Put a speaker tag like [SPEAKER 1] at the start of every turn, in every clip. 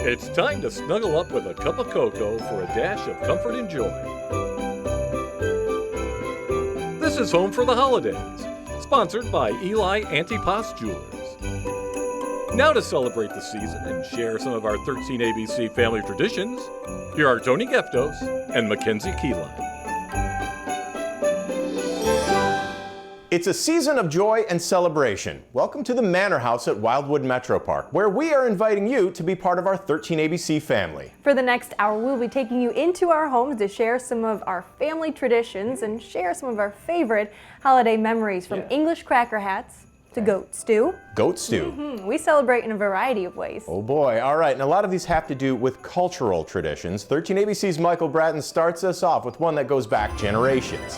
[SPEAKER 1] It's time to snuggle up with a cup of cocoa for a dash of comfort and joy. This is Home for the Holidays, sponsored by Eli Antipas Jewelers. Now to celebrate the season and share some of our 13 ABC family traditions, here are Tony Geftos and Mackenzie Keyline.
[SPEAKER 2] It's a season of joy and celebration. Welcome to the Manor House at Wildwood Metro Park, where we are inviting you to be part of our 13 ABC family.
[SPEAKER 3] For the next hour, we'll be taking you into our homes to share some of our family traditions and share some of our favorite holiday memories, from English cracker hats to goat stew.
[SPEAKER 2] Goat stew.
[SPEAKER 3] We celebrate in a variety of ways.
[SPEAKER 2] Oh boy, all right, and a lot of these have to do with cultural traditions. 13 ABC's Michael Bratton starts us off with one that goes back generations.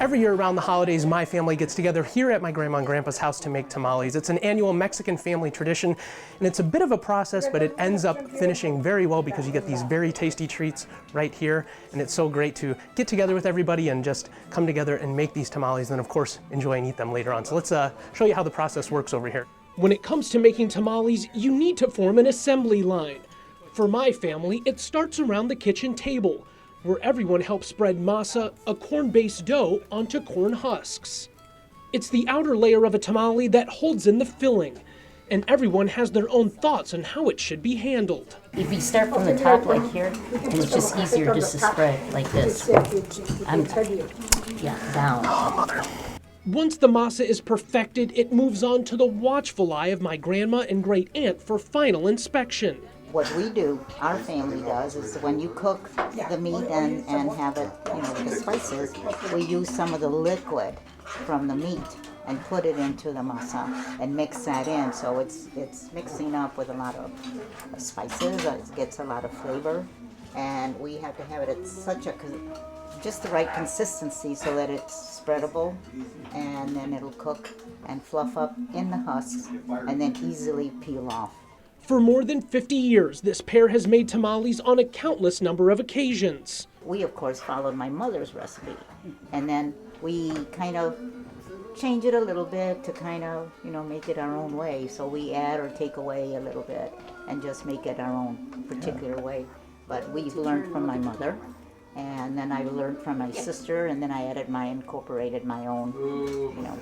[SPEAKER 4] Every year around the holidays, my family gets together here at my grandma and grandpa's house to make tamales. It's an annual Mexican family tradition, and it's a bit of a process, but it ends up finishing very well because you get these very tasty treats right here, and it's so great to get together with everybody and just come together and make these tamales, and of course, enjoy and eat them later on. So let's show you how the process works over here.
[SPEAKER 5] When it comes to making tamales, you need to form an assembly line. For my family, it starts around the kitchen table, where everyone helps spread masa, a corn-based dough, onto corn husks. It's the outer layer of a tamale that holds in the filling, and everyone has their own thoughts on how it should be handled.
[SPEAKER 6] If you start from the top like here, and it's just easier just to spread like this. Down.
[SPEAKER 4] Oh, mother.
[SPEAKER 5] Once the masa is perfected, it moves on to the watchful eye of my grandma and great aunt for final inspection.
[SPEAKER 7] What we do, our family does, is when you cook the meat and have it, with the spices, we use some of the liquid from the meat and put it into the masa and mix that in. So it's mixing up with a lot of spices. It gets a lot of flavor, and we have to have it at just the right consistency so that it's spreadable, and then it'll cook and fluff up in the husks and then easily peel off.
[SPEAKER 5] For more than 50 years, this pair has made tamales on a countless number of occasions.
[SPEAKER 7] We, of course, followed my mother's recipe, and then we kind of change it a little bit to kind of, make it our own way. So we add or take away a little bit and just make it our own particular way. But we learned from my mother, and then I learned from my sister, and then I incorporated my own,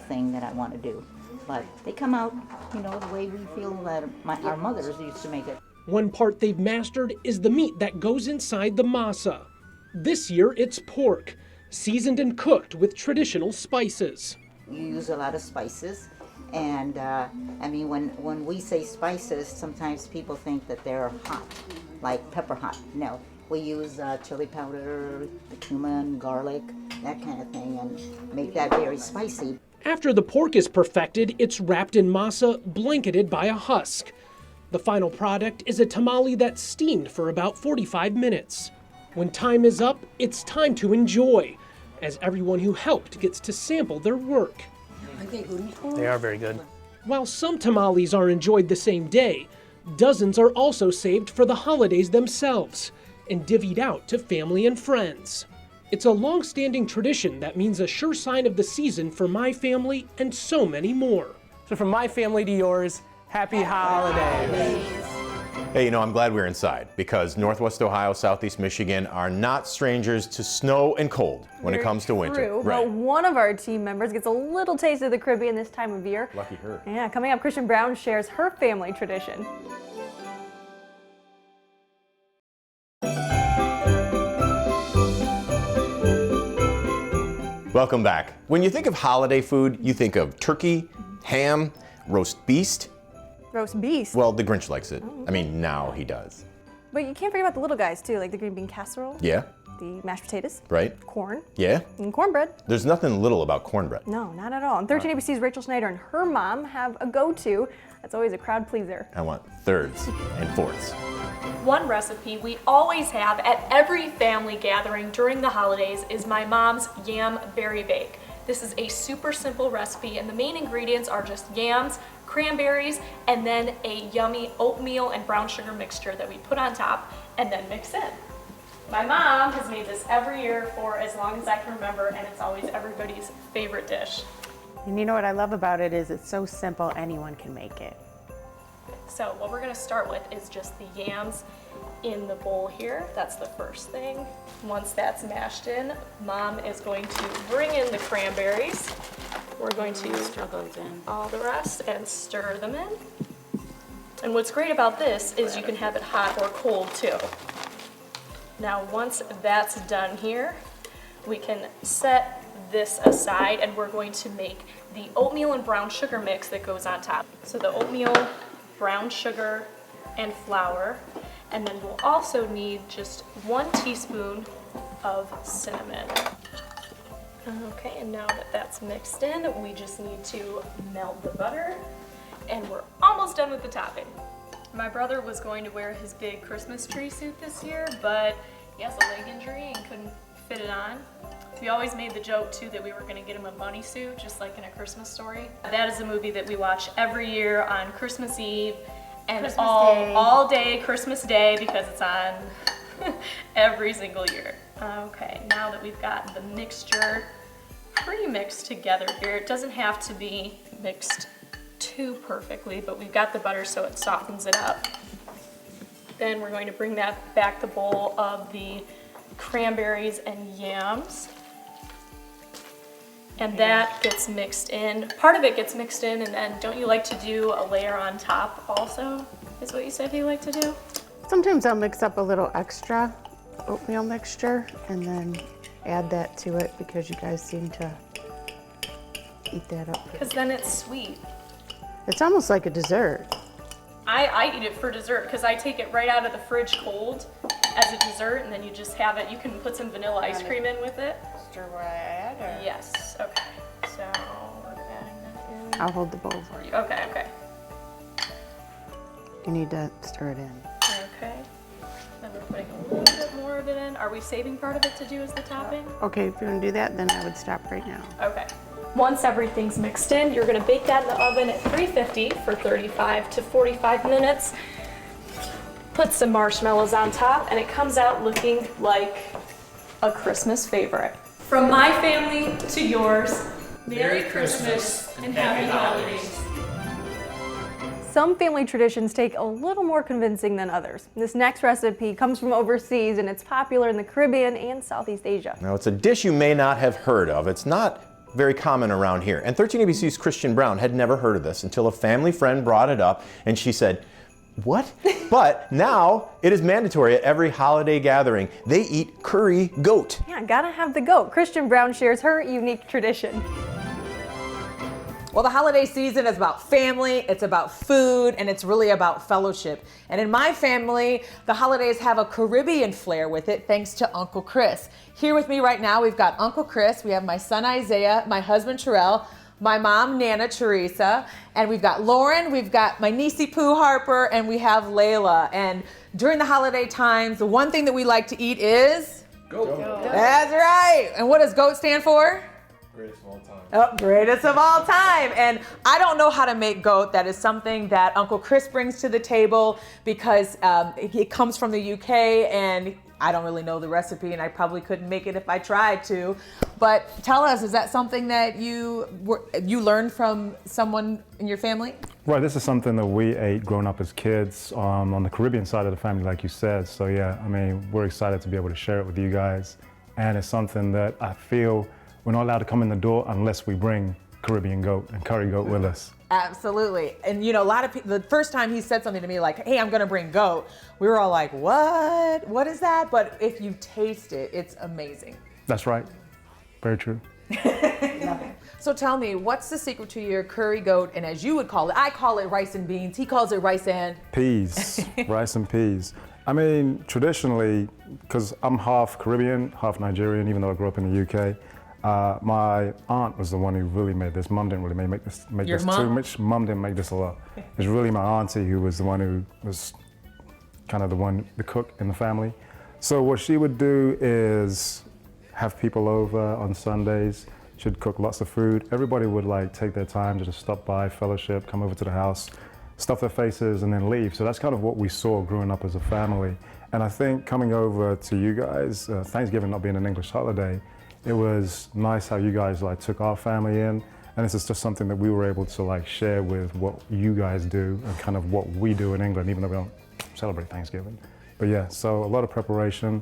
[SPEAKER 7] thing that I want to do. But they come out, the way we feel that our mothers used to make it.
[SPEAKER 5] One part they've mastered is the meat that goes inside the masa. This year it's pork, seasoned and cooked with traditional spices.
[SPEAKER 7] You use a lot of spices, and when we say spices, sometimes people think that they're hot, like pepper hot. No, we use chili powder, cumin, garlic, that kind of thing, and make that very spicy.
[SPEAKER 5] After the pork is perfected, it's wrapped in masa, blanketed by a husk. The final product is a tamale that's steamed for about 45 minutes. When time is up, it's time to enjoy, as everyone who helped gets to sample their work.
[SPEAKER 4] They are very good.
[SPEAKER 5] While some tamales are enjoyed the same day, dozens are also saved for the holidays themselves and divvied out to family and friends. It's a long-standing tradition that means a sure sign of the season for my family and so many more.
[SPEAKER 4] So from my family to yours, happy holidays.
[SPEAKER 2] Hey, I'm glad we're inside, because Northwest Ohio, Southeast Michigan are not strangers to snow and cold when it comes to winter.
[SPEAKER 3] True,
[SPEAKER 2] Right.
[SPEAKER 3] but one of our team members gets a little taste of the Caribbean this time of year.
[SPEAKER 2] Lucky her.
[SPEAKER 3] Yeah, coming up, Christian Brown shares her family tradition.
[SPEAKER 2] Welcome back. When you think of holiday food, you think of turkey, ham, roast beast.
[SPEAKER 3] Roast beast.
[SPEAKER 2] Well, the Grinch likes it. I mean, now he does.
[SPEAKER 3] But you can't forget about the little guys too, like the green bean casserole,
[SPEAKER 2] Yeah,
[SPEAKER 3] the mashed potatoes,
[SPEAKER 2] right?
[SPEAKER 3] corn,
[SPEAKER 2] Yeah.
[SPEAKER 3] and cornbread.
[SPEAKER 2] There's nothing little about cornbread.
[SPEAKER 3] No, not at all. And 13 ABC's Rachel Schneider and her mom have a go-to that's always a crowd pleaser.
[SPEAKER 2] I want thirds and fourths.
[SPEAKER 8] One recipe we always have at every family gathering during the holidays is my mom's Yam Berry Bake. This is a super simple recipe, and the main ingredients are just yams, cranberries, and then a yummy oatmeal and brown sugar mixture that we put on top and then mix in. My mom has made this every year for as long as I can remember, and it's always everybody's favorite dish.
[SPEAKER 9] And you know what I love about it is it's so simple, anyone can make it.
[SPEAKER 8] So what we're gonna start with is just the yams in the bowl here. That's the first thing. Once that's mashed in, Mom is going to bring in the cranberries. We're going to
[SPEAKER 6] Stir those in.
[SPEAKER 8] all the rest and stir them in. And what's great about this is you can have it hot or cold too. Now once that's done here, we can set this aside and we're going to make the oatmeal and brown sugar mix that goes on top. So the oatmeal, brown sugar, and flour. And then we'll also need just 1 teaspoon of cinnamon. Okay, and now that that's mixed in, we just need to melt the butter, and we're almost done with the topping. My brother was going to wear his big Christmas tree suit this year, but he has a leg injury and couldn't fit it on. We always made the joke too that we were gonna get him a bunny suit, just like in A Christmas Story. That is a movie that we watch every year on Christmas Eve, and all day Christmas Day, because it's on every single year. Okay, now that we've got the mixture pretty mixed together here, it doesn't have to be mixed too perfectly, but we've got the butter so it softens it up. Then we're going to bring that back the bowl of the cranberries and yams. And that gets mixed in. Part of it gets mixed in, and then don't you like to do a layer on top also, is what you said you like to do?
[SPEAKER 9] Sometimes I'll mix up a little extra oatmeal mixture and then add that to it because you guys seem to eat that up.
[SPEAKER 8] Because then it's sweet.
[SPEAKER 9] It's almost like a dessert.
[SPEAKER 8] I eat it for dessert because I take it right out of the fridge cold as a dessert, and then you just have it. You can put some vanilla ice cream in with it.
[SPEAKER 9] Stir right or?
[SPEAKER 8] Yes, okay. So we're adding that in.
[SPEAKER 9] I'll hold the bowl for you.
[SPEAKER 8] Okay, okay.
[SPEAKER 9] You need to stir it in.
[SPEAKER 8] Okay. Then we're putting a little bit more of it in. Are we saving part of it to do as the topping?
[SPEAKER 9] Okay, if you want to do that, then I would stop right now.
[SPEAKER 8] Okay. Once everything's mixed in, you're gonna bake that in the oven at 350 for 35 to 45 minutes. Put some marshmallows on top, and it comes out looking like a Christmas favorite. From my family to yours, Merry Christmas and Happy Holidays.
[SPEAKER 3] Some family traditions take a little more convincing than others. This next recipe comes from overseas, and it's popular in the Caribbean and Southeast Asia.
[SPEAKER 2] Now, it's a dish you may not have heard of. It's not very common around here. And 13ABC's Christian Brown had never heard of this until a family friend brought it up, and she said, "What?" But now it is mandatory at every holiday gathering. They eat curry goat.
[SPEAKER 3] Yeah, gotta have the goat. Christian Brown shares her unique tradition.
[SPEAKER 10] Well, the holiday season is about family, it's about food, and it's really about fellowship. And in my family, the holidays have a Caribbean flair with it, thanks to Uncle Chris. Here with me right now, we've got Uncle Chris, we have my son Isaiah, my husband Terrell, my mom Nana Teresa, and we've got Lauren, we've got my niecey Pooh Harper, and we have Layla. And during the holiday times, the one thing that we like to eat is? Goat. That's right. And what does GOAT stand for?
[SPEAKER 2] Greatest of all time.
[SPEAKER 10] Oh, greatest of all time. And I don't know how to make goat. That is something that Uncle Chris brings to the table because it comes from the UK, and I don't really know the recipe, and I probably couldn't make it if I tried to. But tell us, is that something that you learned from someone in your family?
[SPEAKER 11] Right, this is something that we ate growing up as kids on the Caribbean side of the family, like you said. So yeah, I mean, we're excited to be able to share it with you guys. And it's something that I feel we're not allowed to come in the door unless we bring Caribbean goat and curry goat with us.
[SPEAKER 10] Absolutely. And you know, a lot of people, the first time he said something to me like, "Hey, I'm gonna bring goat," we were all like, "What? What is that?" But if you taste it, it's amazing.
[SPEAKER 11] That's right. Very true.
[SPEAKER 10] So tell me, what's the secret to your curry goat? And as you would call it, I call it rice and beans. He calls it rice and
[SPEAKER 11] peas. Rice and peas. I mean, traditionally, because I'm half Caribbean, half Nigerian, even though I grew up in the UK, my aunt was the one who really made this. Mum didn't really make this too much. Mum didn't make this a lot. It was really my auntie who was the one who was kind of the cook in the family. So what she would do is have people over on Sundays. She'd cook lots of food. Everybody would like take their time to just stop by, fellowship, come over to the house, stuff their faces, and then leave. So that's kind of what we saw growing up as a family. And I think coming over to you guys, Thanksgiving not being an English holiday, it was nice how you guys like took our family in And this is just something that we were able to like share with what you guys do and kind of what we do in England, even though we don't celebrate Thanksgiving. But yeah, so a lot of preparation,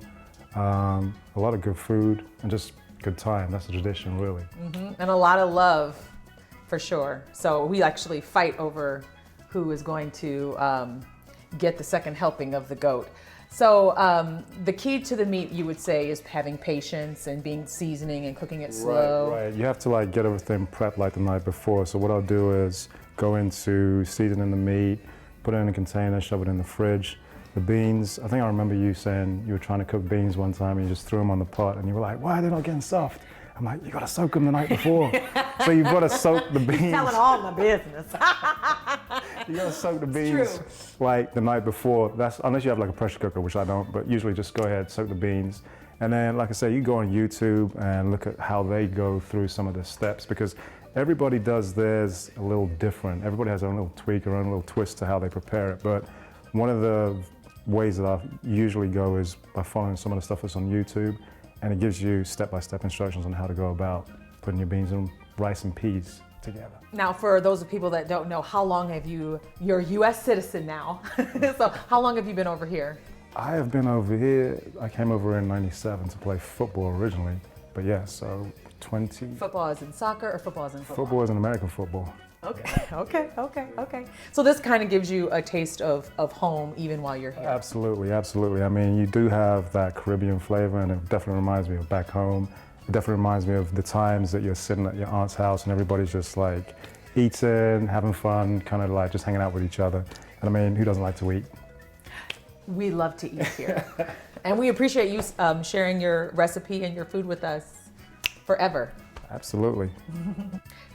[SPEAKER 11] a lot of good food, and just good time. That's the tradition, really.
[SPEAKER 10] And a lot of love, for sure. So we actually fight over who is going to get the second helping of the goat. So the key to the meat, you would say, is having patience and being seasoning and cooking it slow.
[SPEAKER 11] Right. You have to like get everything prepped like the night before. So what I'll do is go into seasoning the meat, put it in a container, shove it in the fridge. The beans, I think I remember you saying you were trying to cook beans one time and you just threw them on the pot and you were like, why are they not getting soft? I'm like, you gotta soak them the night before. So you've gotta soak the beans.
[SPEAKER 10] Telling all my business.
[SPEAKER 11] You gotta soak the beans like the night before. That's unless you have like a pressure cooker, which I don't, but usually just go ahead, soak the beans. And then, like I say, you go on YouTube and look at how they go through some of the steps, because everybody does theirs a little different. Everybody has their own little tweak or own little twist to how they prepare it. But one of the ways that I usually go is by following some of the stuff that's on YouTube, and it gives you step-by-step instructions on how to go about putting your beans and rice and peas together.
[SPEAKER 10] Now, for those of people that don't know, how long have you're a U.S. citizen now, so how long have you been over here?
[SPEAKER 11] I have been over here, I came over in '97 to play football originally, but yeah, so 20.
[SPEAKER 10] Football as in soccer or football as in football?
[SPEAKER 11] Football is an American football.
[SPEAKER 10] Okay. So this kind of gives you a taste of home even while you're here.
[SPEAKER 11] Absolutely. I mean, you do have that Caribbean flavor, and it definitely reminds me of back home. It definitely reminds me of the times that you're sitting at your aunt's house and everybody's just like eating, having fun, kind of like just hanging out with each other. And I mean, who doesn't like to eat?
[SPEAKER 10] We love to eat here. And we appreciate you sharing your recipe and your food with us forever.
[SPEAKER 11] Absolutely.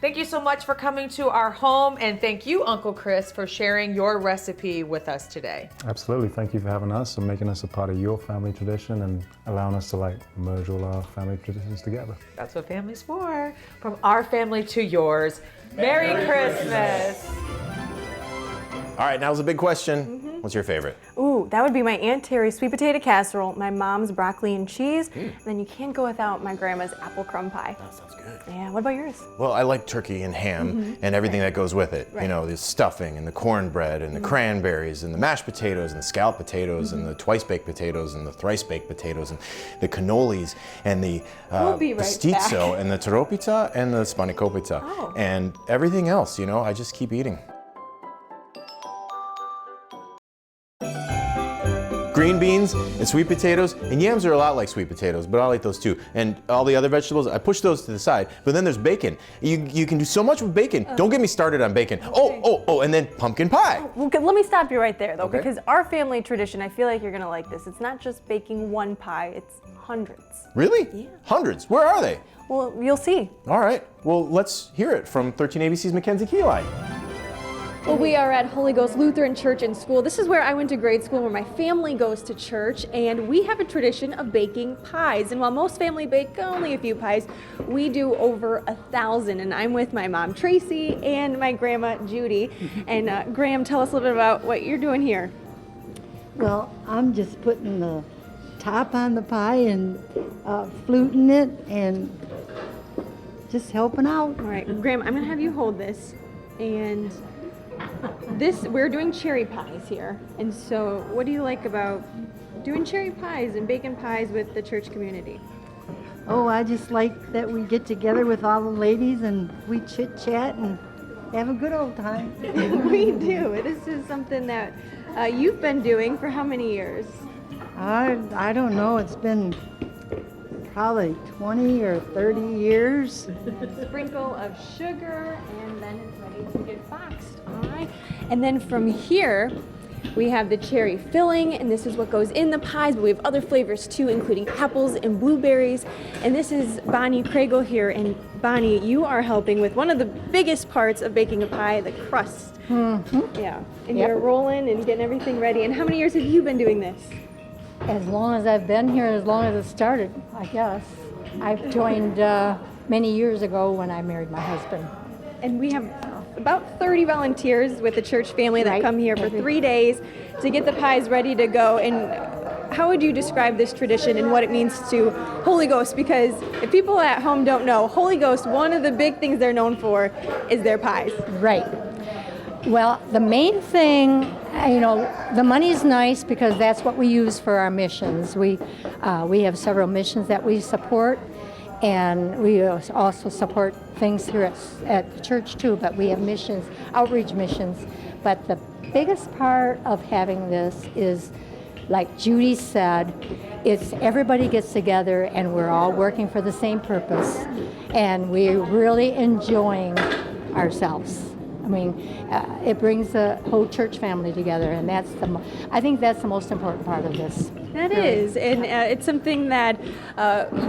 [SPEAKER 10] Thank you so much for coming to our home, and thank you, Uncle Chris, for sharing your recipe with us today.
[SPEAKER 11] Absolutely. Thank you for having us and making us a part of your family tradition and allowing us to like merge all our family traditions together.
[SPEAKER 10] That's what family's for. From our family to yours, Merry Christmas.
[SPEAKER 2] All right, now's a big question. What's your favorite?
[SPEAKER 3] Ooh, that would be my Aunt Terry's sweet potato casserole, my mom's broccoli and cheese, and then you can't go without my grandma's apple crumb pie.
[SPEAKER 2] That sounds good.
[SPEAKER 3] Yeah, what about yours?
[SPEAKER 2] Well, I like turkey and ham and everything that goes with it. You know, the stuffing and the cornbread and the cranberries and the mashed potatoes and the scalloped potatoes and the twice-baked potatoes and the thrice-baked potatoes and the cannolis and the pastizzo and the taropita and the spanakopita and everything else, you know, I just keep eating. Green beans and sweet potatoes, and yams are a lot like sweet potatoes, but I'll eat those too. And all the other vegetables, I push those to the side. But then there's bacon. You can do so much with bacon. Don't get me started on bacon. Oh, and then pumpkin pie.
[SPEAKER 3] Okay, let me stop you right there though, because our family tradition, I feel like you're gonna like this. It's not just baking one pie, it's hundreds.
[SPEAKER 2] Really?
[SPEAKER 3] Yeah.
[SPEAKER 2] Hundreds? Where are they?
[SPEAKER 3] Well, you'll see.
[SPEAKER 2] All right, well, let's hear it from 13ABC's Mackenzie Keyline.
[SPEAKER 3] Well, we are at Holy Ghost Lutheran Church and School. This is where I went to grade school, where my family goes to church, and we have a tradition of baking pies. And while most family bake only a few pies, we do over 1,000. And I'm with my mom, Tracy, and my grandma, Judy. And Graham, tell us a little bit about what you're doing here.
[SPEAKER 12] Well, I'm just putting the top on the pie and fluting it and just helping out.
[SPEAKER 3] All right, Graham, I'm gonna have you hold this. And we're doing cherry pies here. And so what do you like about doing cherry pies and baking pies with the church community?
[SPEAKER 12] Oh, I just like that we get together with all the ladies and we chit chat and have a good old time.
[SPEAKER 3] We do. This is something that you've been doing for how many years?
[SPEAKER 12] I don't know. It's been probably 20 or 30 years.
[SPEAKER 3] Sprinkle of sugar, and then it's ready to get boxed. All right. And then from here, we have the cherry filling, and this is what goes in the pies, but we have other flavors too, including apples and blueberries. And this is Bonnie Prago here. And Bonnie, you are helping with one of the biggest parts of baking a pie, the crust. Yeah. And you're rolling and getting everything ready. And how many years have you been doing this?
[SPEAKER 13] As long as I've been here, as long as it started, I guess. I've joined many years ago when I married my husband.
[SPEAKER 3] And we have about 30 volunteers with the church family that come here for 3 days to get the pies ready to go. And how would you describe this tradition and what it means to Holy Ghost? Because if people at home don't know, Holy Ghost, one of the big things they're known for is their pies.
[SPEAKER 13] Right. Well, the main thing, the money's nice because that's what we use for our missions. We have several missions that we support, and we also support things here at the church too, but we have missions, outreach missions. But the biggest part of having this is, like Judy said, it's everybody gets together and we're all working for the same purpose, and we're really enjoying ourselves. I mean, it brings the whole church family together, and I think that's the most important part of this.
[SPEAKER 3] That is, and it's something that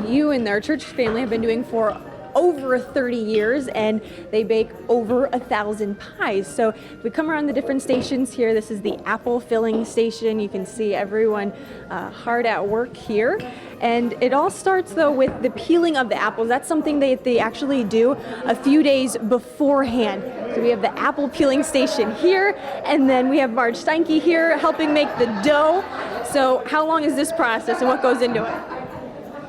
[SPEAKER 3] you and our church family have been doing for over 30 years, and they bake over 1,000 pies. So we come around the different stations here. This is the apple filling station. You can see everyone hard at work here. And it all starts though with the peeling of the apples. That's something they actually do a few days beforehand. So we have the apple peeling station here, and then we have Marge Steinke here helping make the dough. So how long is this process and what goes into it?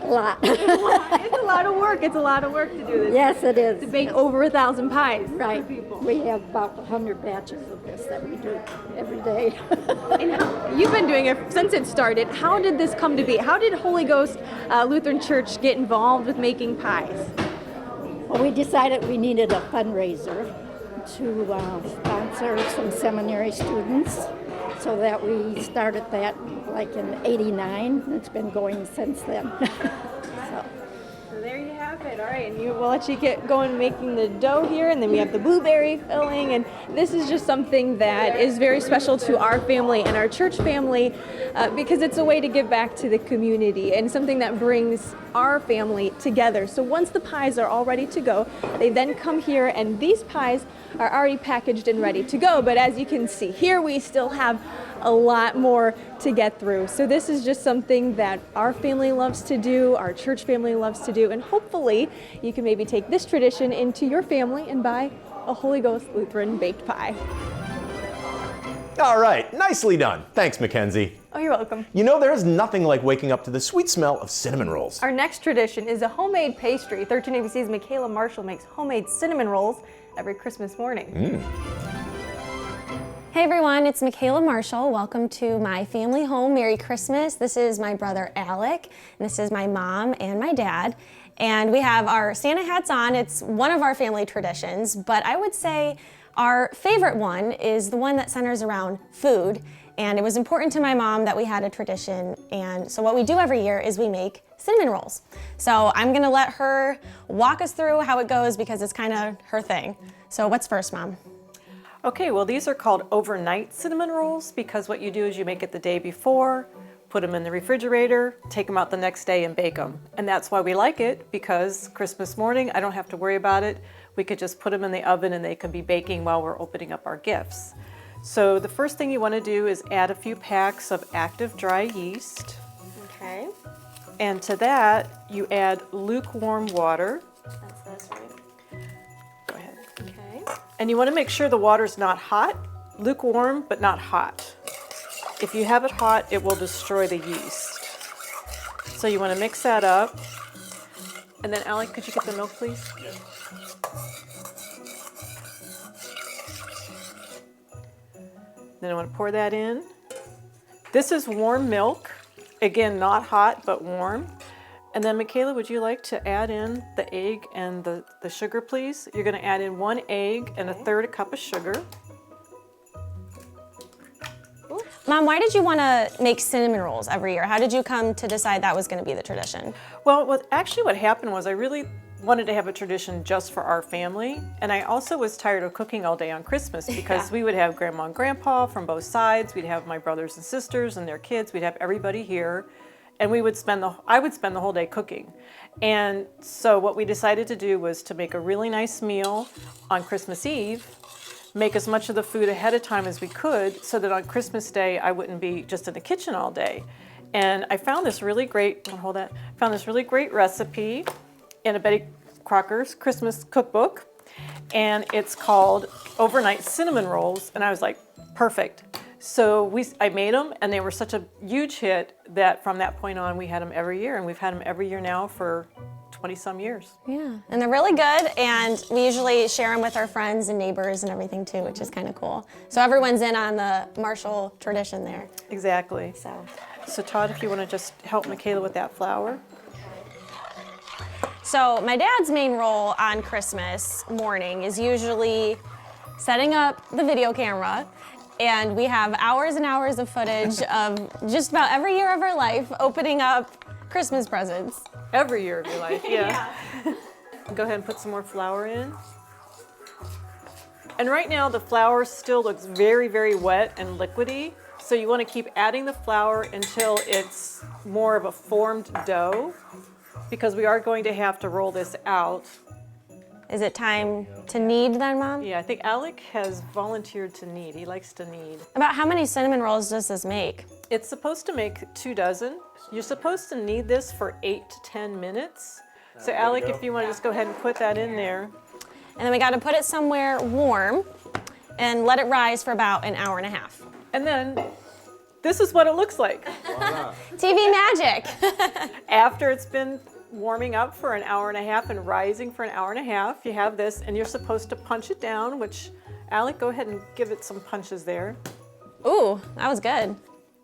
[SPEAKER 13] A lot.
[SPEAKER 3] It's a lot of work. It's a lot of work to do this.
[SPEAKER 13] Yes, it is.
[SPEAKER 3] To bake over 1,000 pies.
[SPEAKER 13] Right. We have about 100 batches of this that we do every day.
[SPEAKER 3] And you've been doing it since it started. How did this come to be? How did Holy Ghost Lutheran Church get involved with making pies?
[SPEAKER 13] Well, we decided we needed a fundraiser to sponsor some seminary students, so that we started that like in '89. It's been going since then.
[SPEAKER 3] So there you have it. All right, and we'll let you get going making the dough here, and then we have the blueberry filling, and this is just something that is very special to our family and our church family because it's a way to give back to the community and something that brings our family together. So once the pies are all ready to go, they then come here, and these pies are already packaged and ready to go. But as you can see here, we still have a lot more to get through. So this is just something that our family loves to do, our church family loves to do, and hopefully you can maybe take this tradition into your family and buy a Holy Ghost Lutheran baked pie.
[SPEAKER 2] All right, nicely done. Thanks, Mackenzie.
[SPEAKER 3] Oh, you're welcome.
[SPEAKER 2] You know, there is nothing like waking up to the sweet smell of cinnamon rolls.
[SPEAKER 3] Our next tradition is a homemade pastry. 13 ABC's Michaela Marshall makes homemade cinnamon rolls every Christmas morning.
[SPEAKER 14] Hey everyone, it's Michaela Marshall. Welcome to my family home. Merry Christmas. This is my brother Alec, and this is my mom and my dad. And we have our Santa hats on. It's one of our family traditions, but I would say our favorite one is the one that centers around food. And it was important to my mom that we had a tradition. And so what we do every year is we make cinnamon rolls. So I'm gonna let her walk us through how it goes because it's kind of her thing. So what's first, Mom?
[SPEAKER 15] Okay, well these are called overnight cinnamon rolls because what you do is you make it the day before, put them in the refrigerator, take them out the next day and bake them. And that's why we like it, because Christmas morning I don't have to worry about it. We could just put them in the oven and they can be baking while we're opening up our gifts. So the first thing you want to do is add a few packs of active dry yeast.
[SPEAKER 14] Okay.
[SPEAKER 15] And to that you add lukewarm water.
[SPEAKER 14] That's this, right?
[SPEAKER 15] Go ahead.
[SPEAKER 14] Okay.
[SPEAKER 15] And you want to make sure the water's not hot, lukewarm but not hot. If you have it hot, it will destroy the yeast. So you want to mix that up. And then Alec, could you get the milk, please? Then I want to pour that in. This is warm milk. Again, not hot, but warm. And then Michaela, would you like to add in the egg and the sugar, please? You're going to add in 1 egg and 1/3 cup of sugar.
[SPEAKER 14] Mom, why did you want to make cinnamon rolls every year? How did you come to decide that was going to be the tradition?
[SPEAKER 15] Well, actually what happened was I really wanted to have a tradition just for our family. And I also was tired of cooking all day on Christmas because we would have Grandma and Grandpa from both sides. We'd have my brothers and sisters and their kids. We'd have everybody here. And I would spend the whole day cooking. And so what we decided to do was to make a really nice meal on Christmas Eve, make as much of the food ahead of time as we could so that on Christmas Day I wouldn't be just in the kitchen all day. And I found this really great, recipe in a Betty Crocker's Christmas cookbook, and it's called Overnight Cinnamon Rolls, and I was like, perfect. So I made them, and they were such a huge hit that from that point on, we had them every year, and we've had them every year now for 20-some years.
[SPEAKER 14] Yeah, and they're really good, and we usually share them with our friends and neighbors and everything too, which is kind of cool. So everyone's in on the Marshall tradition there.
[SPEAKER 15] Exactly. So Todd, if you want to just help Michaela with that flour.
[SPEAKER 14] So my dad's main role on Christmas morning is usually setting up the video camera, and we have hours and hours of footage of just about every year of our life opening up Christmas presents.
[SPEAKER 15] Every year of your life, yeah. Go ahead and put some more flour in. And right now the flour still looks very, very wet and liquidy. So you want to keep adding the flour until it's more of a formed dough, because we are going to have to roll this out.
[SPEAKER 14] Is it time to knead then, Mom?
[SPEAKER 15] Yeah, I think Alec has volunteered to knead. He likes to knead.
[SPEAKER 14] About how many cinnamon rolls does this make?
[SPEAKER 15] It's supposed to make 2 dozen. You're supposed to knead this for 8 to 10 minutes. So Alec, if you want to just go ahead and put that in there.
[SPEAKER 14] And then we got to put it somewhere warm and let it rise for about an hour and a half.
[SPEAKER 15] And then this is what it looks like.
[SPEAKER 14] TV magic.
[SPEAKER 15] After it's been warming up for an hour and a half and rising for an hour and a half, you have this, and you're supposed to punch it down, which, Alec, go ahead and give it some punches there.
[SPEAKER 14] Ooh, that was good.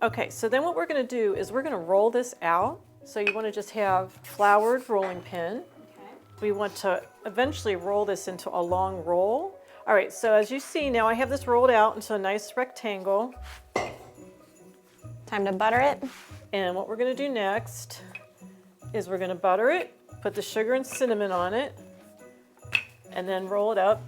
[SPEAKER 15] Okay, so then what we're going to do is we're going to roll this out. So you want to just have floured rolling pin. We want to eventually roll this into a long roll. All right, so as you see now, I have this rolled out into a nice rectangle.
[SPEAKER 14] Time to butter it.
[SPEAKER 15] And what we're going to do next is we're going to butter it, put the sugar and cinnamon on it, and then roll it up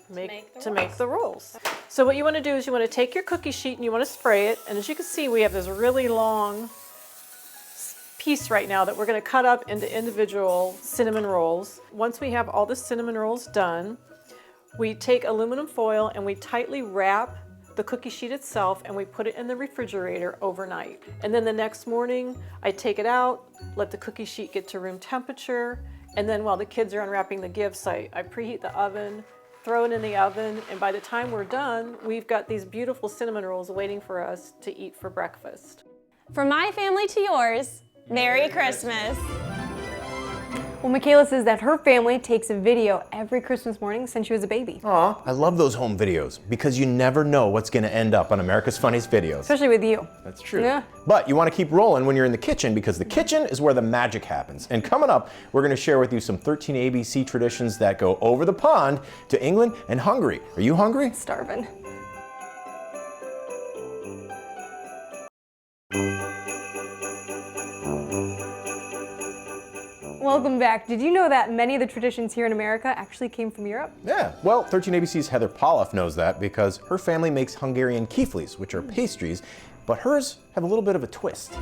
[SPEAKER 15] to make the rolls. So what you want to do is you want to take your cookie sheet and you want to spray it. And as you can see, we have this really long piece right now that we're going to cut up into individual cinnamon rolls. Once we have all the cinnamon rolls done, we take aluminum foil and we tightly wrap the cookie sheet itself, and we put it in the refrigerator overnight. And then the next morning, I take it out, let the cookie sheet get to room temperature, and then while the kids are unwrapping the gifts, I preheat the oven, throw it in the oven, and by the time we're done, we've got these beautiful cinnamon rolls waiting for us to eat for breakfast.
[SPEAKER 14] From my family to yours, Merry Christmas.
[SPEAKER 3] Well, Michaela says that her family takes a video every Christmas morning since she was a baby.
[SPEAKER 2] Aw, I love those home videos because you never know what's going to end up on America's Funniest Videos.
[SPEAKER 3] Especially with you.
[SPEAKER 2] That's true.
[SPEAKER 3] Yeah.
[SPEAKER 2] But you want to keep rolling when you're in the kitchen because the kitchen is where the magic happens. And coming up, we're going to share with you some 13 ABC traditions that go over the pond to England and Hungary. Are you hungry?
[SPEAKER 3] Starving. Welcome back. Did you know that many of the traditions here in America actually came from Europe?
[SPEAKER 2] Yeah, well, 13 ABC's Heather Poloff knows that because her family makes Hungarian kiflis, which are pastries, but hers have a little bit of a twist.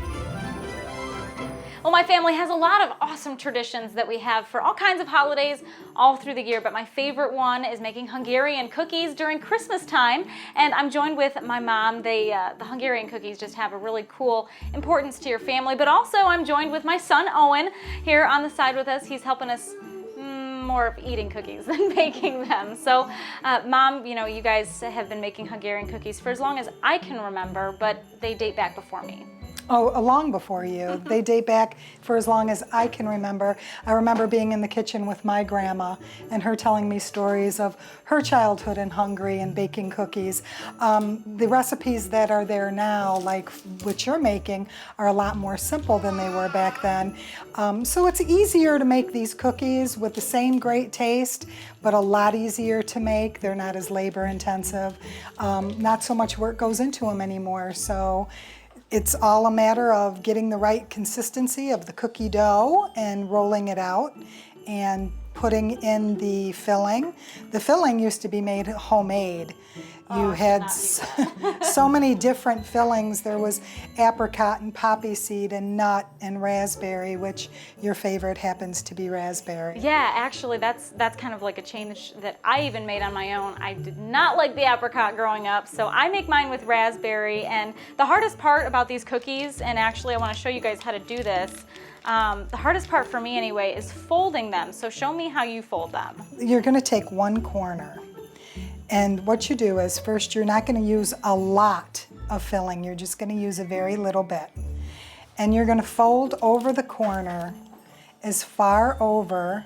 [SPEAKER 16] Well, my family has a lot of awesome traditions that we have for all kinds of holidays all through the year, but my favorite one is making Hungarian cookies during Christmas time. And I'm joined with my mom. The Hungarian cookies just have a really cool importance to your family, but also I'm joined with my son, Owen, here on the side with us. He's helping us more of eating cookies than baking them. So, Mom, you know, you guys have been making Hungarian cookies for as long as I can remember, but they date back before me.
[SPEAKER 17] Oh, long before you. They date back for as long as I can remember. I remember being in the kitchen with my grandma and her telling me stories of her childhood in Hungary and baking cookies. The recipes that are there now, like what you're making, are a lot more simple than they were back then. So it's easier to make these cookies with the same great taste, but a lot easier to make. They're not as labor intensive. Not so much work goes into them anymore. So it's all a matter of getting the right consistency of the cookie dough and rolling it out and putting in the filling. The filling used to be made homemade. You had so many different fillings. There was apricot and poppy seed and nut and raspberry, which your favorite happens to be raspberry.
[SPEAKER 16] Yeah, actually, that's kind of like a change that I even made on my own. I did not like the apricot growing up, so I make mine with raspberry. And the hardest part about these cookies, and actually I want to show you guys how to do this, the hardest part for me anyway is folding them. So show me how you fold them.
[SPEAKER 17] You're going to take one corner And what you do is first you're not going to use a lot of filling. You're just going to use a very little bit. And you're going to fold over the corner as far over,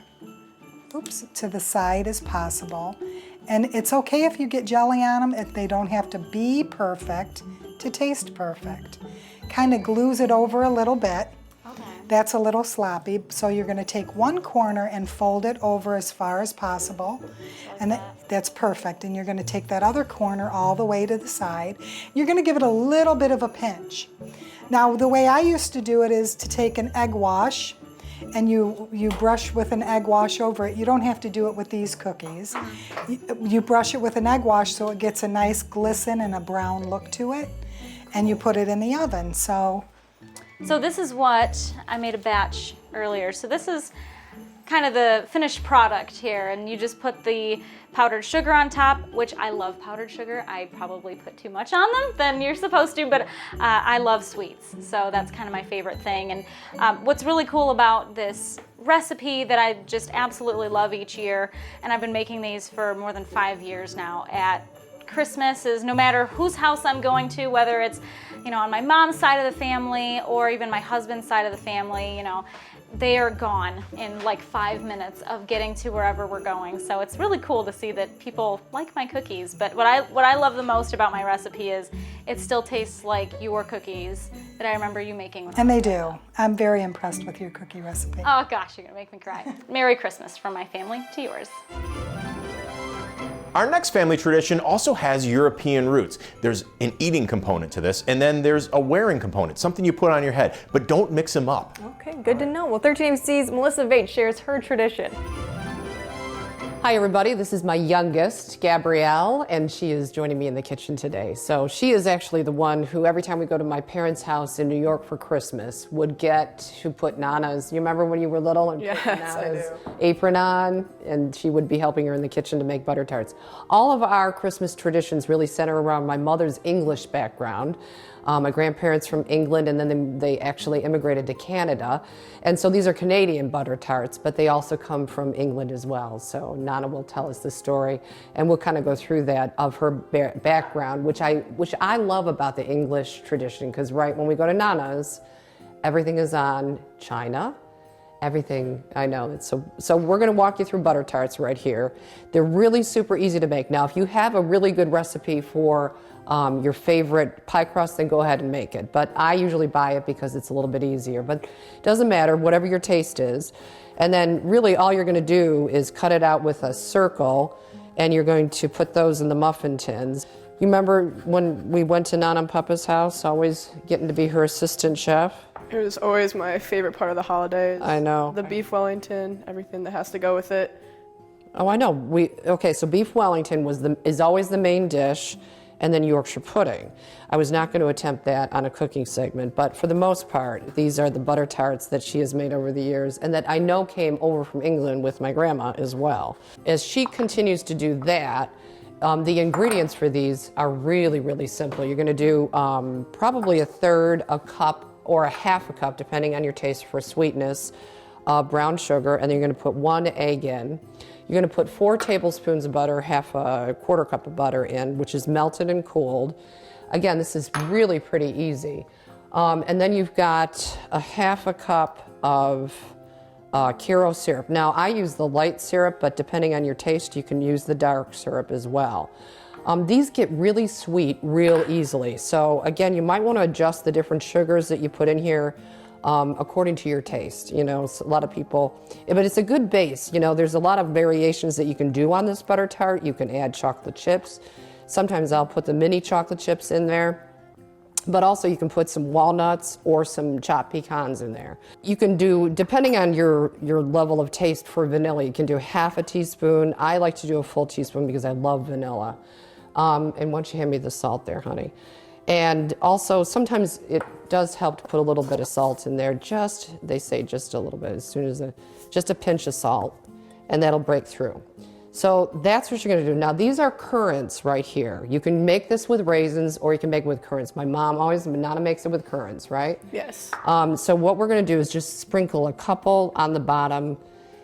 [SPEAKER 17] to the side as possible. And it's okay if you get jelly on them. They don't have to be perfect to taste perfect. Kind of glues it over a little bit. That's a little sloppy, so you're going to take one corner and fold it over as far as possible, and that's perfect. And you're going to take that other corner all the way to the side. You're going to give it a little bit of a pinch. Now, the way I used to do it is to take an egg wash, and you brush with an egg wash over it. You don't have to do it with these cookies. You brush it with an egg wash so it gets a nice glisten and a brown look to it, and you put it in the oven.
[SPEAKER 16] So this is what I made a batch earlier. So this is kind of the finished product here, and you just put the powdered sugar on top, which I love powdered sugar. I probably put too much on them than you're supposed to, but I love sweets, so that's kind of my favorite thing. And what's really cool about this recipe that I just absolutely love each year, and I've been making these for more than 5 years now at Christmas, is no matter whose house I'm going to, whether it's, on my mom's side of the family or even my husband's side of the family, they are gone in like 5 minutes of getting to wherever we're going. So it's really cool to see that people like my cookies. But what I love the most about my recipe is it still tastes like your cookies that I remember you making.
[SPEAKER 17] And they do. I'm very impressed with your cookie recipe.
[SPEAKER 16] Oh gosh, you're gonna make me cry. Merry Christmas from my family to yours.
[SPEAKER 2] Our next family tradition also has European roots. There's an eating component to this, and then there's a wearing component, something you put on your head, but don't mix them up.
[SPEAKER 18] Okay, good to know. Well, 13ABC's Melissa Vate shares her tradition.
[SPEAKER 19] Hi everybody, this is my youngest, Gabrielle, and she is joining me in the kitchen today. So she is actually the one who, every time we go to my parents' house in New York for Christmas, would get to put Nana's, you remember when you were little and put Nana's apron on, and she would be helping her in the kitchen to make butter tarts. All of our Christmas traditions really center around my mother's English background. My grandparents from England, and then they actually immigrated to Canada. And so these are Canadian butter tarts, but they also come from England as well. So Nana will tell us the story, and we'll kind of go through that of her background, which I love about the English tradition, because right when we go to Nana's, everything is on China. Everything, I know. So we're going to walk you through butter tarts right here. They're really super easy to make. Now, if you have a really good recipe for your favorite pie crust, then go ahead and make it. But I usually buy it because it's a little bit easier. But it doesn't matter, whatever your taste is. And then really all you're going to do is cut it out with a circle, and you're going to put those in the muffin tins. You remember when we went to Nana and Papa's house, always getting to be her assistant chef?
[SPEAKER 20] It was always my favorite part of the holidays.
[SPEAKER 19] I know.
[SPEAKER 20] The beef Wellington, everything that has to go with it.
[SPEAKER 19] Oh, I know. Okay, so beef Wellington is always the main dish, and then Yorkshire pudding. I was not going to attempt that on a cooking segment, but for the most part, these are the butter tarts that she has made over the years, and that I know came over from England with my grandma as well. As she continues to do that, the ingredients for these are really, really simple. You're going to do probably a third a cup or a half a cup, depending on your taste for sweetness, brown sugar, and then you're going to put 1 egg in. You're going to put 4 tablespoons of butter, half a quarter cup of butter in, which is melted and cooled. Again, this is really pretty easy. And then you've got a half a cup of Karo syrup. Now, I use the light syrup, but depending on your taste, you can use the dark syrup as well. These get really sweet real easily. So again, you might want to adjust the different sugars that you put in here according to your taste. A lot of people, but it's a good base. There's a lot of variations that you can do on this butter tart. You can add chocolate chips. Sometimes I'll put the mini chocolate chips in there, but also you can put some walnuts or some chopped pecans in there. You can do, depending on your level of taste for vanilla, you can do half a teaspoon. I like to do a full teaspoon because I love vanilla. And why don't you hand me the salt there, honey? And also, sometimes it does help to put a little bit of salt in there. They say just a little bit, just a pinch of salt, and that'll break through. So that's what you're gonna do. Now, these are currants right here. You can make this with raisins, or you can make it with currants. My mom Nana makes it with currants, right?
[SPEAKER 20] Yes.
[SPEAKER 19] So what we're gonna do is just sprinkle a couple on the bottom,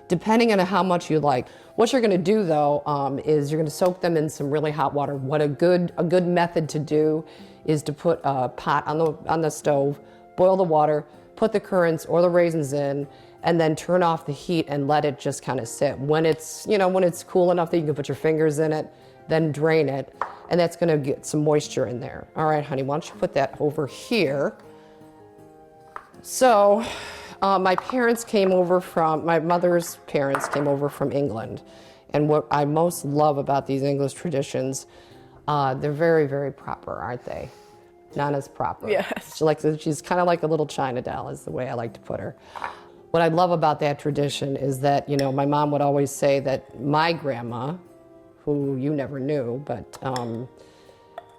[SPEAKER 19] depending on how much you like. What you're gonna do though is you're gonna soak them in some really hot water. What a good method to do is to put a pot on the stove, boil the water, put the currants or the raisins in, and then turn off the heat and let it just kind of sit. When it's, when it's cool enough that you can put your fingers in it, then drain it, and that's gonna get some moisture in there. All right, honey, why don't you put that over here? So, my mother's parents came over from England, and what I most love about these English traditions, they're very, very proper, aren't they? Nana's proper.
[SPEAKER 20] Yes.
[SPEAKER 19] She's kind of like a little China doll, is the way I like to put her. What I love about that tradition is that, my mom would always say that my grandma, who you never knew, but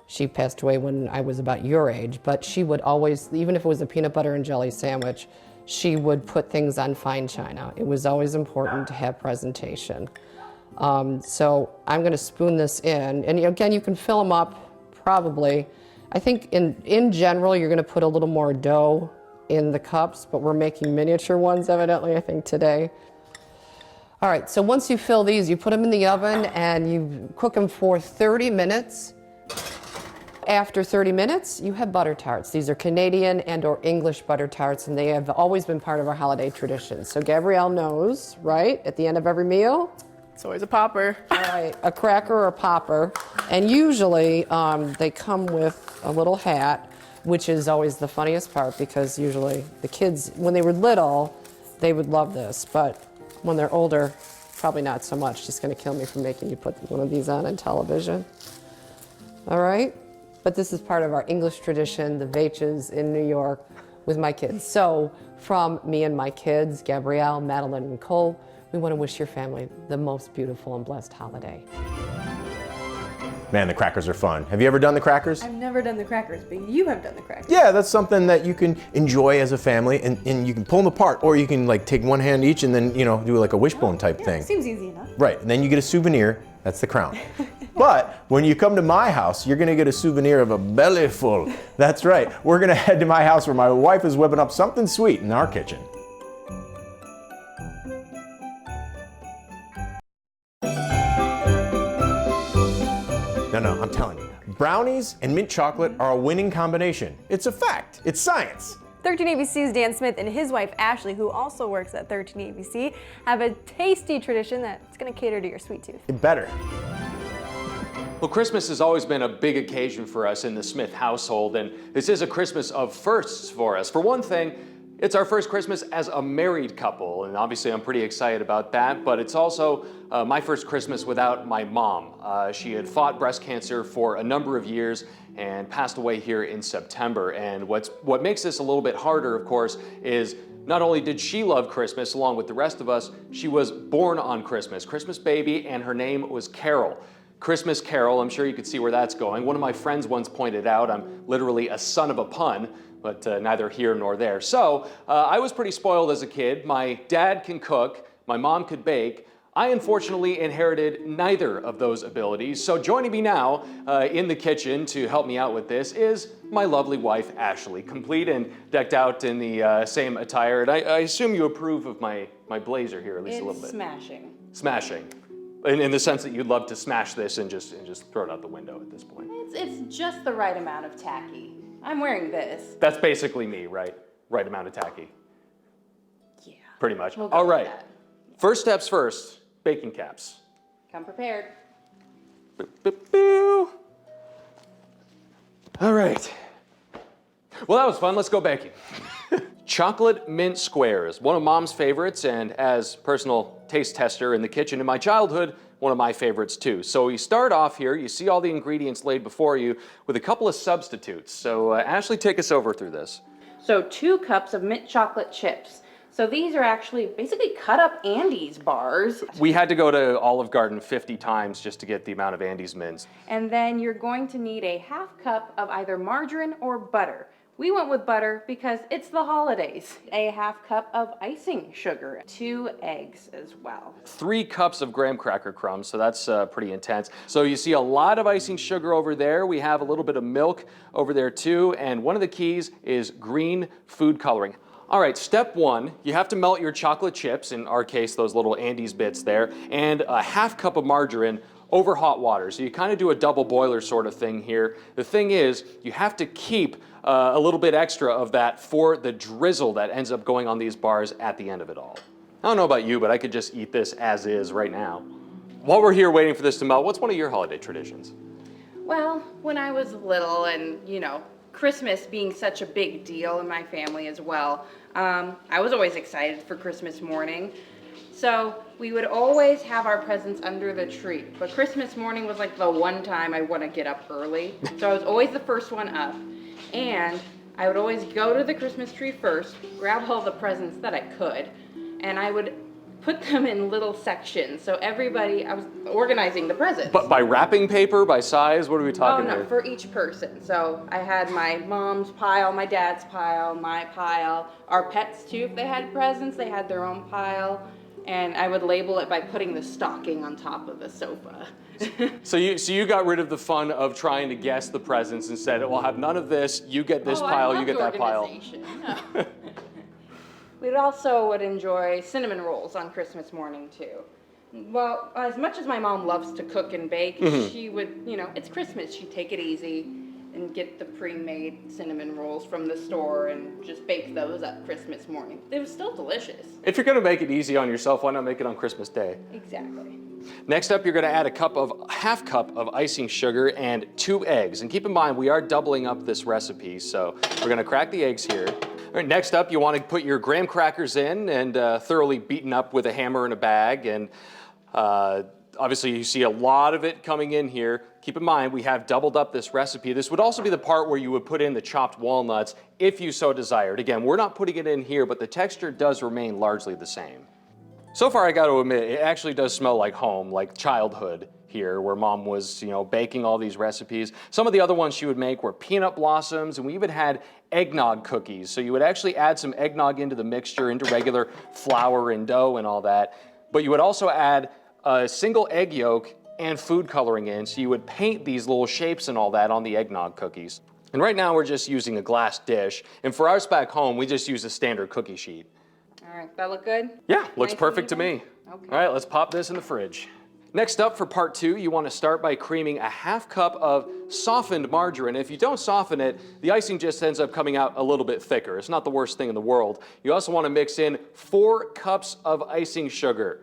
[SPEAKER 19] she passed away when I was about your age, but she would always, even if it was a peanut butter and jelly sandwich, she would put things on fine china. It was always important to have presentation. So I'm gonna spoon this in, and again, you can fill them up, probably. I think in general, you're gonna put a little more dough in the cups, but we're making miniature ones, evidently, I think, today. All right, so once you fill these, you put them in the oven and you cook them for 30 minutes. After 30 minutes, you have butter tarts. These are Canadian and or English butter tarts, and they have always been part of our holiday tradition. So Gabrielle knows, right? At the end of every meal?
[SPEAKER 20] It's always a popper.
[SPEAKER 19] All right, a cracker or a popper. And usually they come with a little hat, which is always the funniest part because usually the kids, when they were little, they would love this, but when they're older, probably not so much. She's gonna kill me for making you put one of these on television. All right? But this is part of our English tradition, the Vaches in New York with my kids. So from me and my kids, Gabrielle, Madeline, and Cole, we want to wish your family the most beautiful and blessed holiday.
[SPEAKER 2] Man, the crackers are fun. Have you ever done the crackers?
[SPEAKER 18] I've never done the crackers, but you have done the crackers.
[SPEAKER 2] Yeah, that's something that you can enjoy as a family, and you can pull them apart, or you can like take one hand each and then, do like a wishbone type thing.
[SPEAKER 18] Seems easy enough.
[SPEAKER 2] Right, and then you get a souvenir, that's the crown. But when you come to my house, you're gonna get a souvenir of a belly full. That's right, we're gonna head to my house where my wife is whipping up something sweet in our kitchen. No, I'm telling you. Brownies and mint chocolate are a winning combination. It's a fact, it's science.
[SPEAKER 18] 13ABC's Dan Smith and his wife Ashley, who also works at 13ABC, have a tasty tradition that's gonna cater to your sweet tooth.
[SPEAKER 2] It better.
[SPEAKER 1] Well, Christmas has always been a big occasion for us in the Smith household, and this is a Christmas of firsts for us. For one thing, it's our first Christmas as a married couple, and obviously I'm pretty excited about that, but it's also my first Christmas without my mom. She had fought breast cancer for a number of years and passed away here in September. And what makes this a little bit harder, of course, is not only did she love Christmas along with the rest of us, she was born on Christmas baby, and her name was Carol. Christmas Carol, I'm sure you could see where that's going. One of my friends once pointed out I'm literally a son of a pun, but neither here nor there. So I was pretty spoiled as a kid. My dad can cook, my mom could bake. I unfortunately inherited neither of those abilities. So joining me now in the kitchen to help me out with this is my lovely wife, Ashley, complete and decked out in the same attire. And I assume you approve of my blazer here, at least a little bit.
[SPEAKER 18] Smashing.
[SPEAKER 1] Smashing. In the sense that you'd love to smash this and just throw it out the window at this point.
[SPEAKER 18] It's just the right amount of tacky. I'm wearing this.
[SPEAKER 1] That's basically me, right? Right amount of tacky.
[SPEAKER 18] Yeah.
[SPEAKER 1] Pretty much.
[SPEAKER 18] We'll go
[SPEAKER 1] All
[SPEAKER 18] with
[SPEAKER 1] right.
[SPEAKER 18] that.
[SPEAKER 1] First steps first, baking caps.
[SPEAKER 18] Come prepared.
[SPEAKER 1] Boo. All right. Well, that was fun. Let's go baking. Chocolate mint squares, one of Mom's favorites, and as personal taste tester in the kitchen in my childhood, one of my favorites too. So we start off here, you see all the ingredients laid before you with a couple of substitutes. So Ashley, take us over through this.
[SPEAKER 18] So 2 cups of mint chocolate chips. So these are actually basically cut up Andes bars.
[SPEAKER 1] We had to go to Olive Garden 50 times just to get the amount of Andes mints.
[SPEAKER 18] And then you're going to need a 1/2 cup of either margarine or butter. We went with butter because it's the holidays. A 1/2 cup of icing sugar, 2 eggs as well.
[SPEAKER 1] 3 cups of graham cracker crumbs, so that's pretty intense. So you see a lot of icing sugar over there. We have a little bit of milk over there too, and one of the keys is green food coloring. All right, step one, you have to melt your chocolate chips, in our case, those little Andes bits there, and a half cup of margarine over hot water. So you kind of do a double boiler sort of thing here. The thing is, you have to keep a little bit extra of that for the drizzle that ends up going on these bars at the end of it all. I don't know about you, but I could just eat this as is right now. While we're here waiting for this to melt, what's one of your holiday traditions?
[SPEAKER 18] Well, when I was little and, you know, Christmas being such a big deal in my family as well, I was always excited for Christmas morning. So we would always have our presents under the tree. But Christmas morning was like the one time I want to get up early. So I was always the first one up. And I would always go to the Christmas tree first, grab all the presents that I could, and I would put them in little sections. So everybody, I was organizing the presents.
[SPEAKER 1] But by wrapping paper, by size, what are we talking
[SPEAKER 18] here?
[SPEAKER 1] here?
[SPEAKER 18] For each person. So I had my mom's pile, my dad's pile, my pile, our pets too, if they had presents, they had their own pile. And I would label it by putting the stocking on top of the sofa.
[SPEAKER 1] So you got rid of the fun of trying to guess the presents and said, well, have none of this, you get this pile, you get that pile.
[SPEAKER 18] No. We also would enjoy cinnamon rolls on Christmas morning too. Well, as much as my mom loves to cook and bake, she would, you know, it's Christmas, she'd take it easy and get the pre-made cinnamon rolls from the store and just bake those up Christmas morning. It was still delicious.
[SPEAKER 1] If you're gonna make it easy on yourself, why not make it on Christmas Day?
[SPEAKER 18] Exactly.
[SPEAKER 1] Next up, you're gonna add half cup of icing sugar and 2 eggs. And keep in mind, we are doubling up this recipe, so we're gonna crack the eggs here. All right, next up, you wanna put your graham crackers in and thoroughly beaten up with a hammer in a bag. And obviously you see a lot of it coming in here. Keep in mind, we have doubled up this recipe. This would also be the part where you would put in the chopped walnuts if you so desired. Again, we're not putting it in here, but the texture does remain largely the same. So far, I got to admit, it actually does smell like home, like childhood here, where mom was, you know, baking all these recipes. Some of the other ones she would make were peanut blossoms, and we even had eggnog cookies. So you would actually add some eggnog into the mixture, into regular flour and dough and all that. But you would also add a single egg yolk and food coloring in, so you would paint these little shapes and all that on the eggnog cookies. And right now we're just using a glass dish, and for ours back home, we just use a standard cookie sheet.
[SPEAKER 18] All right, that look good?
[SPEAKER 1] Yeah, looks perfect to me.
[SPEAKER 18] Okay.
[SPEAKER 1] All right, let's pop this in the fridge. Next up for part 2, you want to start by creaming a half cup of softened margarine. If you don't soften it, the icing just ends up coming out a little bit thicker. It's not the worst thing in the world. You also want to mix in 4 cups of icing sugar.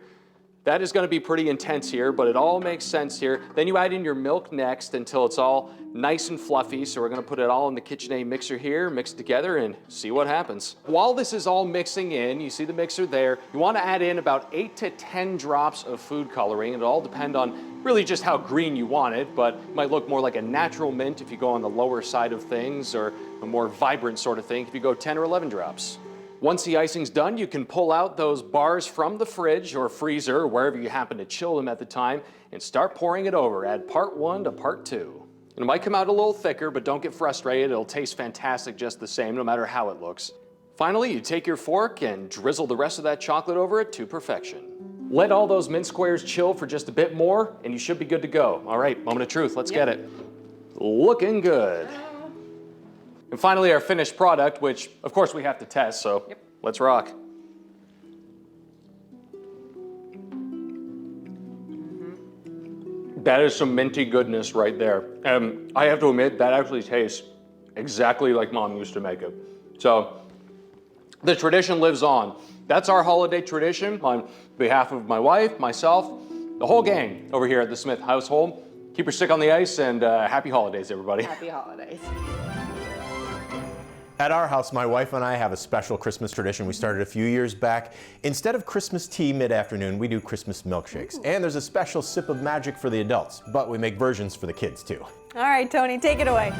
[SPEAKER 1] That is going to be pretty intense here, but it all makes sense here. Then you add in your milk next until it's all nice and fluffy. So we're going to put it all in the KitchenAid mixer here, mix it together and see what happens. While this is all mixing in, you see the mixer there, you want to add in about 8 to 10 drops of food coloring. It'll all depend on really just how green you want it, but it might look more like a natural mint if you go on the lower side of things, or a more vibrant sort of thing if you go 10 or 11 drops. Once the icing's done, you can pull out those bars from the fridge or freezer, or wherever you happen to chill them at the time, and start pouring it over. Add part 1 to part 2. And it might come out a little thicker, but don't get frustrated. It'll taste fantastic just the same, no matter how it looks. Finally, you take your fork and drizzle the rest of that chocolate over it to perfection. Let all those mint squares chill for just a bit more, and you should be good to go. All right, moment of truth, let's get it. Looking good. And finally, our finished product, which of course we have to test, so let's rock. That is some minty goodness right there. And I have to admit, that actually tastes exactly like Mom used to make it. So the tradition lives on. That's our holiday tradition on behalf of my wife, myself, the whole gang over here at the Smith household. Keep your stick on the ice, and happy holidays, everybody.
[SPEAKER 18] Happy holidays.
[SPEAKER 2] At our house, my wife and I have a special Christmas tradition we started a few years back. Instead of Christmas tea mid-afternoon, we do Christmas milkshakes. And there's a special sip of magic for the adults, but we make versions for the kids too.
[SPEAKER 10] All right, Tony, take it away.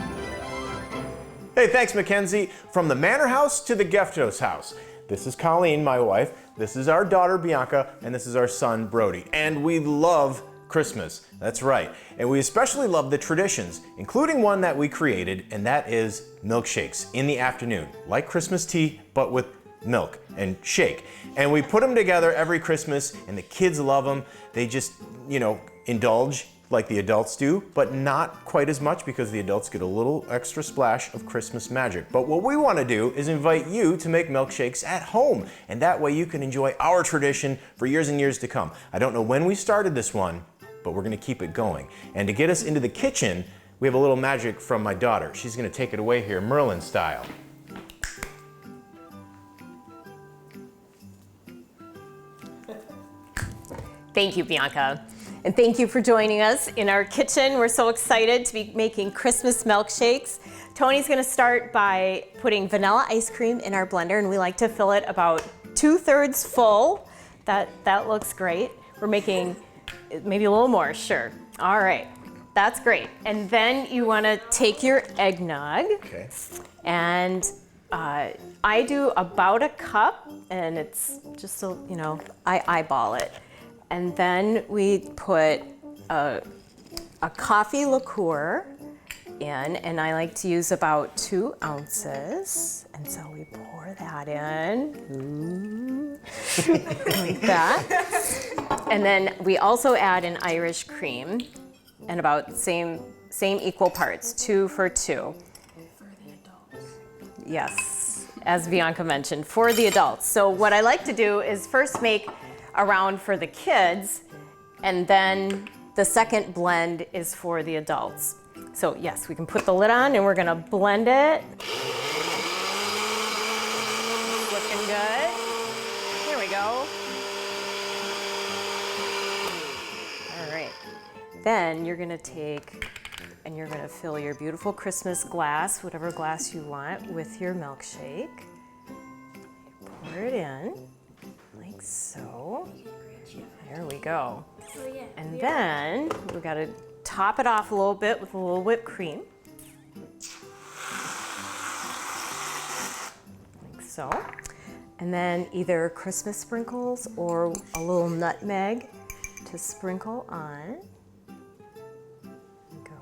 [SPEAKER 2] Hey, thanks, Mackenzie. From the Manor House to the Geftos house. This is Colleen, my wife. This is our daughter, Bianca, and this is our son, Brody. And we love Christmas. That's right. And we especially love the traditions, including one that we created, and that is milkshakes in the afternoon, like Christmas tea, but with milk and shake. And we put them together every Christmas, and the kids love them. They just, you know, indulge like the adults do, but not quite as much because the adults get a little extra splash of Christmas magic. But what we want to do is invite you to make milkshakes at home, and that way you can enjoy our tradition for years and years to come. I don't know when we started this one, but we're going to keep it going. And to get us into the kitchen, we have a little magic from my daughter. She's going to take it away here, Merlin style.
[SPEAKER 21] Thank you, Bianca. And thank you for joining us in our kitchen. We're so excited to be making Christmas milkshakes. Tony's gonna start by putting vanilla ice cream in our blender, and we like to fill it about 2/3 full. That looks great. We're making maybe a little more, sure. All right, that's great. And then you wanna take your eggnog.
[SPEAKER 2] Okay.
[SPEAKER 21] And I do about a cup, and it's just so, you know, I eyeball it. And then we put a coffee liqueur in, and I like to use about 2 ounces. And so we pour that in, like that. And then we also add an Irish cream, and about same equal parts, 2 for 2. Yes, as Bianca mentioned, for the adults. So what I like to do is first make a round for the kids, and then the second blend is for the adults. So yes, we can put the lid on and we're gonna blend it. Looking good. Here we go. All right. Then you're gonna take and you're gonna fill your beautiful Christmas glass, whatever glass you want, with your milkshake. Pour it in. Like so. There we go. And then we got to top it off a little bit with a little whipped cream. Like so. And then either Christmas sprinkles or a little nutmeg to sprinkle on. There we go.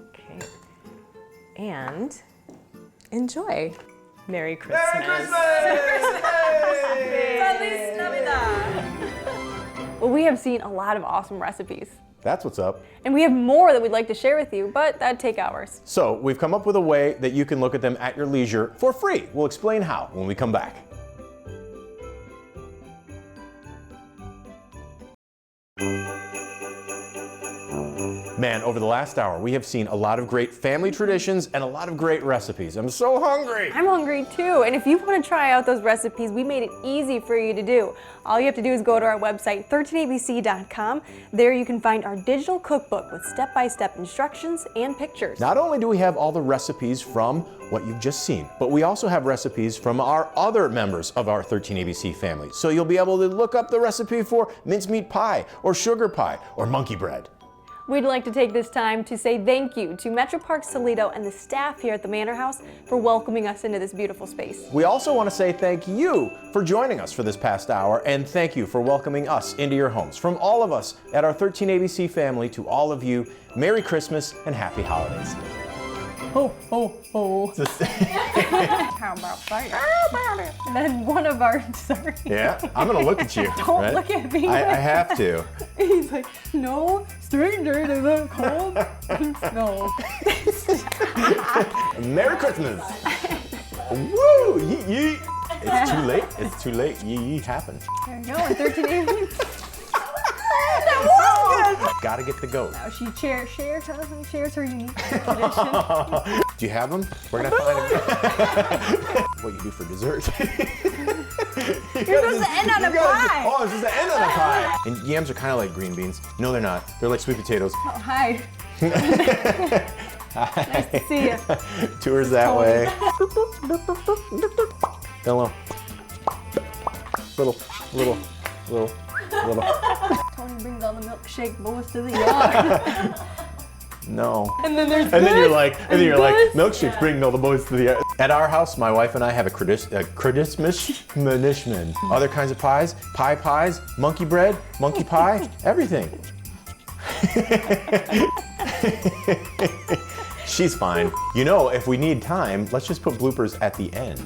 [SPEAKER 21] Okay. And enjoy. Merry Christmas.
[SPEAKER 2] Merry Christmas!
[SPEAKER 16] Feliz Navidad! Well, we have seen a lot of awesome recipes.
[SPEAKER 2] That's what's up.
[SPEAKER 16] And we have more that we'd like to share with you, but that'd take hours.
[SPEAKER 2] So we've come up with a way that you can look at them at your leisure for free. We'll explain how when we come back. Man, over the last hour, we have seen a lot of great family traditions and a lot of great recipes. I'm so hungry.
[SPEAKER 16] I'm hungry too. And if you want to try out those recipes, we made it easy for you to do. All you have to do is go to our website, 13abc.com. There you can find our digital cookbook with step-by-step instructions and pictures.
[SPEAKER 2] Not only do we have all the recipes from what you've just seen, but we also have recipes from our other members of our 13ABC family. So you'll be able to look up the recipe for mincemeat pie or sugar pie or monkey bread.
[SPEAKER 16] We'd like to take this time to say thank you to Metro Parks Toledo and the staff here at the Manor House for welcoming us into this beautiful space.
[SPEAKER 2] We also want to say thank you for joining us for this past hour, and thank you for welcoming us into your homes. From all of us at our 13ABC family to all of you, Merry Christmas and Happy Holidays.
[SPEAKER 16] Ho, ho, ho. How about that? And then one of our, sorry.
[SPEAKER 2] Yeah, I'm going to look at you.
[SPEAKER 16] Don't
[SPEAKER 2] right?
[SPEAKER 16] look at me.
[SPEAKER 2] I have to.
[SPEAKER 16] He's like, no, stranger to the cold snow.
[SPEAKER 2] Merry Christmas. Woo! Yeet, yeet. It's too late. It's too late. Yeet, yeet happened.
[SPEAKER 16] There you go, in 1380.
[SPEAKER 2] Gotta get the goat.
[SPEAKER 16] Now she shares her unique tradition.
[SPEAKER 2] Do you have them? We're gonna find them. What you do for dessert?
[SPEAKER 16] You're supposed to end on a pie.
[SPEAKER 2] Oh, it's just the end on a pie. And yams are kind of like green beans. No, they're not. They're like sweet potatoes.
[SPEAKER 16] Oh, hi. Nice to see you.
[SPEAKER 2] Tours that way. Hello. Little.
[SPEAKER 16] Tony brings all the milkshake boys to the yard.
[SPEAKER 2] No.
[SPEAKER 16] And then there's
[SPEAKER 2] then you're
[SPEAKER 16] this,
[SPEAKER 2] like, milkshakes bring all the boys to the yard. At our house, my wife and I have a Christmas. Other kinds of pies, pies, monkey bread, monkey pie, everything. She's fine. You know, if we need time, let's just put bloopers at the end.